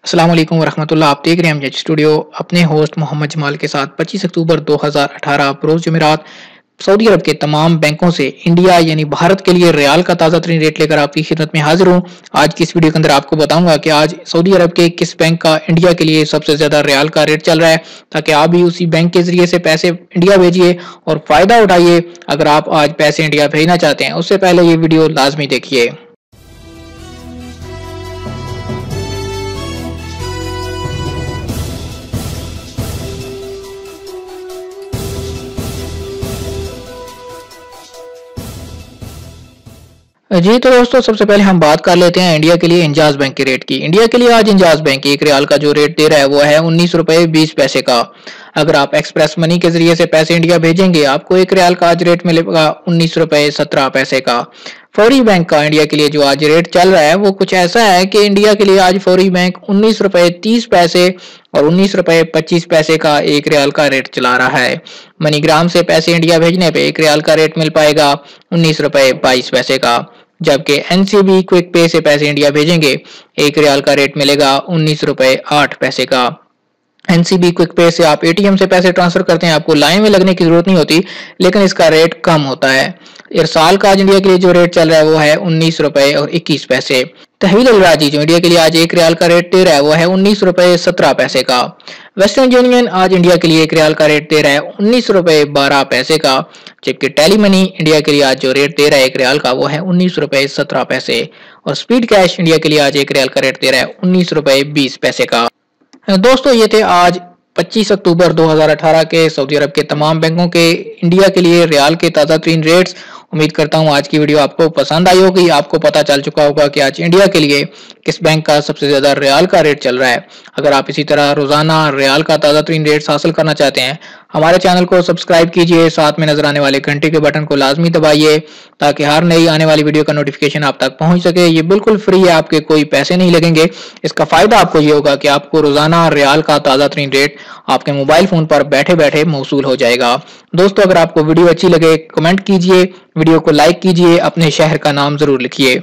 अस्सलाम वालेकुम वरहमतुल्लाह। आप देख रहे हैं एमजेड स्टूडियो अपने होस्ट मोहम्मद जमाल के साथ। 25 अक्टूबर 2018 बरोज़ जुमेरात सऊदी अरब के तमाम बैंकों से इंडिया यानी भारत के लिए रियाल का ताज़ा तरीन रेट लेकर आपकी खिदमत में हाजिर हूँ। आज की इस वीडियो के अंदर आपको बताऊंगा कि आज सऊदी अरब के किस बैंक का इंडिया के लिए सबसे ज़्यादा रियाल का रेट चल रहा है, ताकि आप भी उसी बैंक के ज़रिए से पैसे इंडिया भेजिए और फ़ायदा उठाइए। अगर आप आज पैसे इंडिया भेजना चाहते हैं, उससे पहले ये वीडियो लाजमी देखिए। जी तो दोस्तों, सबसे पहले हम बात कर लेते हैं इंडिया के लिए इंजाज बैंक के रेट की। इंडिया के लिए आज इंजाज बैंक एक रियाल का जो रेट दे रहा है वो है 19 रुपए 20 पैसे का। अगर आप एक्सप्रेस मनी के जरिए से पैसे इंडिया भेजेंगे, आपको एक रियाल का आज रेट मिलेगा 19 रुपए 17 पैसे का। फौरी बैंक का इंडिया के लिए जो आज रेट चल रहा है वो कुछ ऐसा है कि इंडिया के लिए आज फौरी बैंक 19 रुपए 30 पैसे और 19 रुपए 25 पैसे का एक रियाल का रेट चला रहा है। मनीग्राम से पैसे इंडिया भेजने पे एक रियाल का रेट मिल पाएगा 19 रुपए 22 पैसे का। जबकि एनसीबी क्विक पे से पैसे इंडिया भेजेंगे, एक रियाल का रेट मिलेगा 19 रुपए 8 पैसे का। एनसीबी क्विक पे से आप एटीएम से पैसे ट्रांसफर करते हैं, आपको लाइन में लगने की जरूरत नहीं होती, लेकिन इसका रेट कम होता है। इरसाल का आज इंडिया के लिए जो रेट चल रहा है वो है 19 रुपए 21 पैसे। तहवील अलराजी जो इंडिया के लिए आज एक रियाल का रेट दे रहा है वो है 19 रुपए 17 पैसे का। वेस्टर्न यूनियन आज इंडिया के लिए एक रियाल का रेट दे रहा है 19 रुपए 12 पैसे का। जबकि टेली मनी इंडिया के लिए आज जो रेट दे रहा है एक रियाल का वो है 19 रुपए 17 पैसे। और स्पीड कैश इंडिया के लिए आज एक रियाल का रेट दे रहा है 19 रुपए 20 पैसे का। दोस्तों, ये थे आज 25 अक्टूबर 2018 के सऊदी अरब के तमाम बैंकों के इंडिया के लिए रियाल के ताज़ा तरीन रेट्स। उम्मीद करता हूँ आज की वीडियो आपको पसंद आई होगी। आपको पता चल चुका होगा कि आज इंडिया के लिए किस बैंक का सबसे ज़्यादा रियाल का रेट चल रहा है। अगर आप इसी तरह रोज़ाना रियाल का ताज़ा तरीन रेट्स हासिल करना चाहते हैं, हमारे चैनल को सब्सक्राइब कीजिए, साथ में नजर आने वाले घंटे के बटन को लाजमी दबाइए, ताकि हर नई आने वाली वीडियो का नोटिफिकेशन आप तक पहुंच सके। ये बिल्कुल फ्री है, आपके कोई पैसे नहीं लगेंगे। इसका फायदा आपको ये होगा कि आपको रोजाना रियाल का ताज़ा तरीन रेट आपके मोबाइल फोन पर बैठे बैठे मौसूल हो जाएगा। दोस्तों, अगर आपको वीडियो अच्छी लगे कमेंट कीजिए, वीडियो को लाइक कीजिए, अपने शहर का नाम जरूर लिखिए।